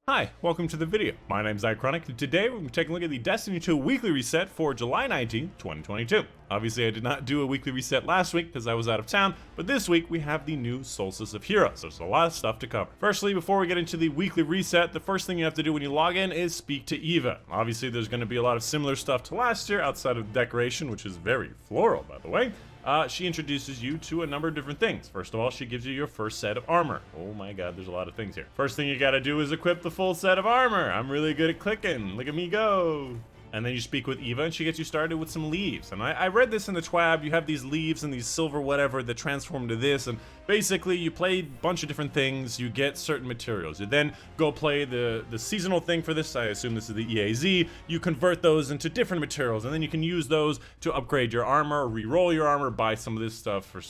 Hi, welcome to the video. My name's Dychronic, and today we're going to take a look at the Destiny 2 weekly reset for July 19th, 2022. Obviously, I did not do a weekly reset last week because I was out of town, but this week we have the new Solstice of Heroes. There's a lot of stuff to cover. Firstly, before we get into the weekly reset, the first thing you have to do when you log in is speak to Eva. Obviously, there's going to be a lot of similar stuff to last year outside of the decoration, which is very floral, by the way. She introduces you to a number of different things. First of all, she gives you your first set of armor. Oh my god, there's a lot of things here. First thing you gotta do is equip the full set of armor. I'm really good at clicking. Look at me go. And then you speak with Eva, and she gets you started with some leaves. And I read this in the TWAB. You have these leaves and these silver whatever that transform to this. And basically, you play a bunch of different things. You get certain materials. You then go play the seasonal thing for this. I assume this is the EAZ. You convert those into different materials. And then you can use those to upgrade your armor, re-roll your armor, buy some of this stuff for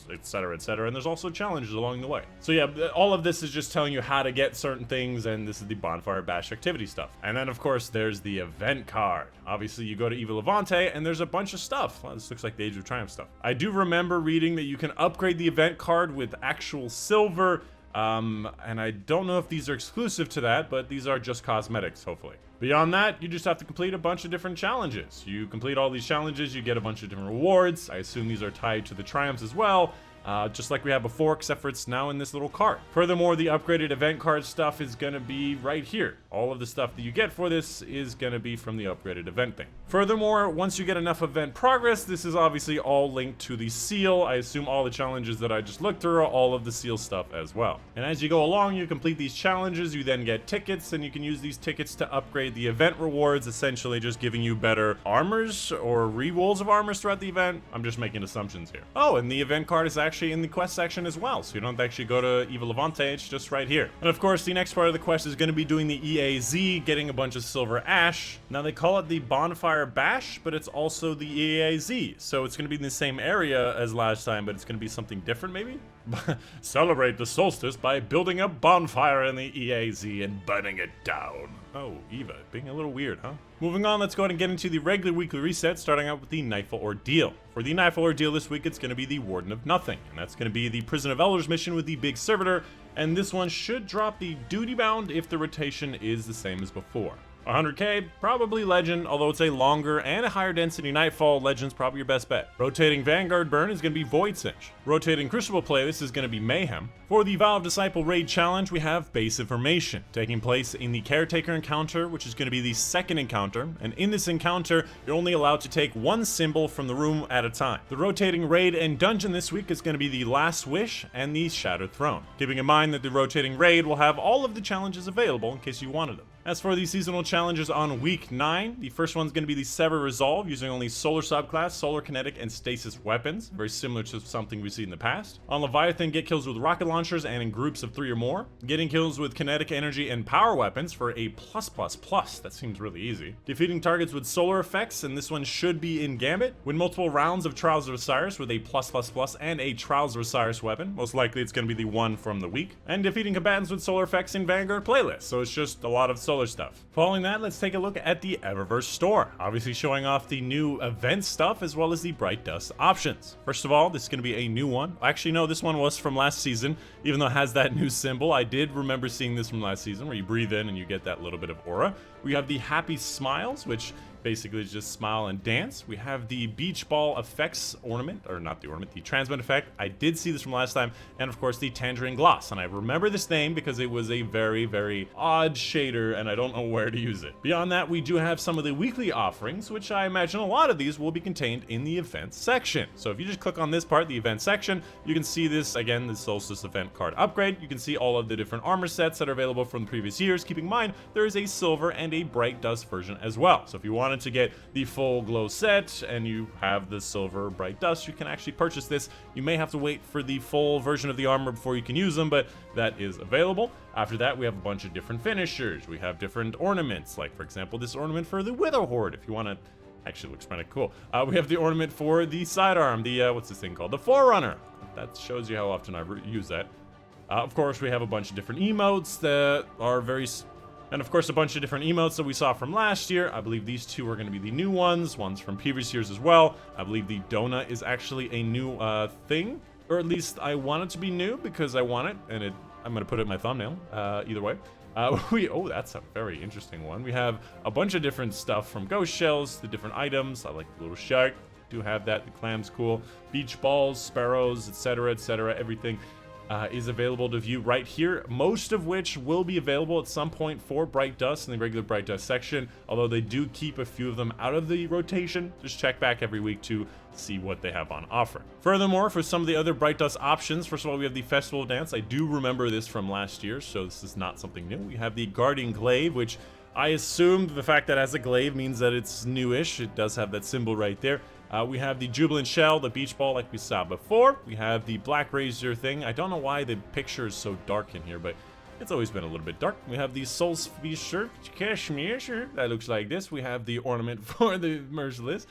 etc, etc, and there's also challenges along the way. So yeah, all of this is just telling you how to get certain things, and this is the bonfire bash activity stuff. And then of course there's the event card. Obviously you go to Eva Levante and there's a bunch of stuff. Well, this looks like the Age of Triumph stuff. I do remember reading that you can upgrade the event card with actual silver, and I don't know if these are exclusive to that, but these are just cosmetics, hopefully. Beyond that, you just have to complete a bunch of different challenges. You complete all these challenges, you get a bunch of different rewards. I assume these are tied to the triumphs as well. Just like we had before, except for it's now in this little card. Furthermore, the upgraded event card stuff is gonna be right here. All of the stuff that you get for this is gonna be from the upgraded event thing. Furthermore, once you get enough event progress, this is obviously all linked to the seal. I assume all the challenges that I just looked through are all of the seal stuff as well. And as you go along, you complete these challenges, you then get tickets, and you can use these tickets to upgrade the event rewards, essentially just giving you better armors or re-rolls of armors throughout the event. I'm just making assumptions here. Oh, and the event card is actually in the quest section as well, so you don't actually go to Eva Levante, it's just right here. And of course, the next part of the quest is going to be doing the EAZ, getting a bunch of silver ash. Now they call it the bonfire bash, but it's also the EAZ, so it's going to be in the same area as last time, but it's going to be something different maybe? Celebrate the solstice by building a bonfire in the EAZ and burning it down. Oh, Eva, being a little weird, huh? Moving on, let's go ahead and get into the regular weekly reset, starting out with the Nightfall Ordeal. For the Nightfall Ordeal this week, it's going to be the Warden of Nothing, and that's going to be the Prison of Elders mission with the big servitor, and this one should drop the duty bound if the rotation is the same as before. 100k, probably Legend, although it's a longer and a higher density Nightfall, Legend's probably your best bet. Rotating Vanguard burn is going to be Void Cinch. Rotating Crucible play, this is going to be Mayhem. For the Vow of Disciple raid challenge, we have Base Information, taking place in the Caretaker encounter, which is going to be the second encounter, and in this encounter, you're only allowed to take one symbol from the room at a time. The rotating raid and dungeon this week is going to be the Last Wish and the Shattered Throne, keeping in mind that the rotating raid will have all of the challenges available in case you wanted them. As for the seasonal challenges on week 9, the first one's going to be the Sever Resolve, using only Solar subclass, Solar Kinetic, and Stasis weapons, very similar to something we've seen in the past. On Leviathan, get kills with rocket launchers and in groups of 3 or more. Getting kills with kinetic energy and power weapons for a +++, that seems really easy. Defeating targets with solar effects, and this one should be in Gambit. Win multiple rounds of Trials of Osiris with a +++ and a Trials of Osiris weapon, most likely it's going to be the one from the week. And defeating combatants with solar effects in Vanguard playlist, so it's just a lot of solar stuff. Following that, let's take a look at the Eververse Store, obviously showing off the new event stuff as well as the Bright Dust options. First of all, this is going to be a new one. Actually, no, this one was from last season, even though it has that new symbol. I did remember seeing this from last season, where you breathe in and you get that little bit of aura. We have the Happy Smiles, which basically is just smile and dance. We have the Beach Ball Effects ornament, or not the ornament, the transmit effect. I did see this from last time, and of course the Tangerine Gloss, and I remember this name because it was a very, very odd shader, and I don't know where to use it. Beyond that, we do have some of the weekly offerings, which I imagine a lot of these will be contained in the event section. So if you just click on this part, the event section, you can see this, again, the Solstice event card upgrade. You can see all of the different armor sets that are available from the previous years. Keep in mind, there is a silver and a Bright Dust version as well. So if you wanted to get the full glow set and you have the silver Bright Dust, you can actually purchase this. You may have to wait for the full version of the armor before you can use them, but that is available. After that, we have a bunch of different finishers. We have different ornaments, like for example this ornament for the Wither Horde, if you want to. Actually looks kind of cool. We have the ornament for the sidearm, the what's this thing called, the Forerunner. That shows you how often I use that. Of course, we have a bunch of different emotes that are very And of course, a bunch of different emotes that we saw from last year. I believe these two are going to be the new ones from previous years as well. I believe the donut is actually a new thing, or at least I want it to be new because I want it, and I'm going to put it in my thumbnail, either way. Oh, that's a very interesting one. We have a bunch of different stuff from ghost shells to different items. I like the little shark. Do have that. The clam's cool. Beach balls, sparrows, etc., etc. Everything is available to view right here, most of which will be available at some point for Bright Dust in the regular Bright Dust section, although they do keep a few of them out of the rotation. Just check back every week to see what they have on offer. Furthermore, for some of the other Bright Dust options, first of all, we have the Festival of Dance. I do remember this from last year, so this is not something new. We have the Guardian Glaive, which I assume the fact that it has a glaive means that it's newish. It does have that symbol right there. We have the Jubilant Shell, the Beach Ball like we saw before. We have the Black Razor thing. I don't know why the picture is so dark in here, but it's always been a little bit dark. We have the Solstice shirt, Cashmere shirt. That looks like this. We have the ornament for the Merciless.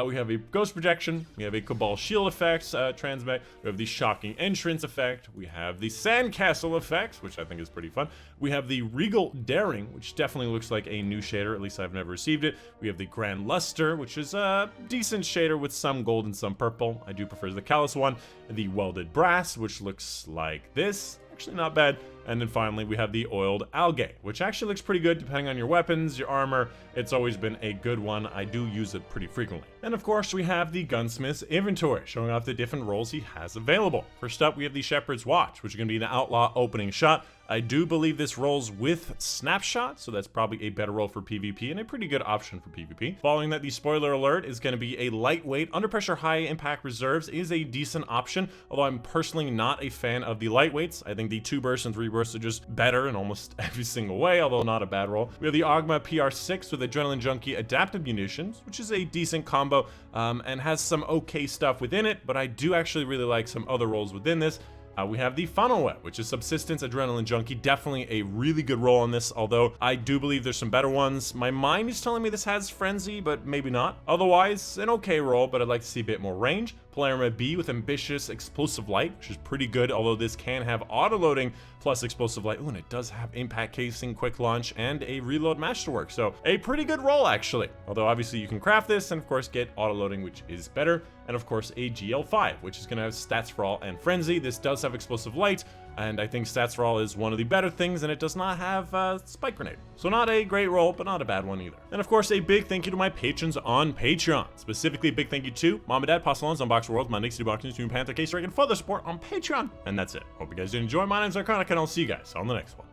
We have a Ghost Projection. We have a Cabal Shield effects transmit. We have the Shocking Entrance effect. We have the Sandcastle effects, which I think is pretty fun. We have the Regal Daring, which definitely looks like a new shader. At least I've never received it. We have the Grand Luster, which is a decent shader with some gold and some purple. I do prefer the Callous one. And the Welded Brass, which looks like this. Actually not bad. And then finally we have the Oiled Algae, which actually looks pretty good depending on your weapons, your armor. It's always been a good one. I do use it pretty frequently. And of course we have the Gunsmith's Inventory, showing off the different roles he has available. First up we have the Shepherd's Watch, which is going to be the Outlaw opening shot. I do believe this rolls with Snapshot, so that's probably a better roll for PvP and a pretty good option for PvP. Following that, the Spoiler Alert is going to be a lightweight. Under Pressure High Impact Reserves is a decent option, although I'm personally not a fan of the lightweights. I think the 2 bursts and 3 bursts are just better in almost every single way, although not a bad roll. We have the Ogma PR6 with Adrenaline Junkie Adaptive Munitions, which is a decent combo and has some okay stuff within it, but I do actually really like some other rolls within this. We have the Funnel Web, which is Subsistence Adrenaline Junkie. Definitely a really good roll on this, although I do believe there's some better ones. My mind is telling me this has Frenzy, but maybe not. Otherwise, an okay roll, but I'd like to see a bit more range. Polarima B with Ambitious Explosive Light, which is pretty good, although this can have auto-loading plus Explosive Light. Ooh, and it does have Impact Casing, Quick Launch, and a Reload Masterwork, so a pretty good roll, actually. Although, obviously, you can craft this and, of course, get auto-loading, which is better. And, of course, a GL5, which is going to have Stats for All and Frenzy. This does have Explosive Light, and I think Stats for All is one of the better things, and it does not have Spike Grenade. So not a great roll, but not a bad one either. And of course, a big thank you to my patrons on Patreon. Specifically, a big thank you to Mom and Dad, Postalones, Unbox World, my Nixie Boxing, Toon Panther, Case Reagan, for the support on Patreon. And that's it. Hope you guys did enjoy. My name's Dychronic, and I'll see you guys on the next one.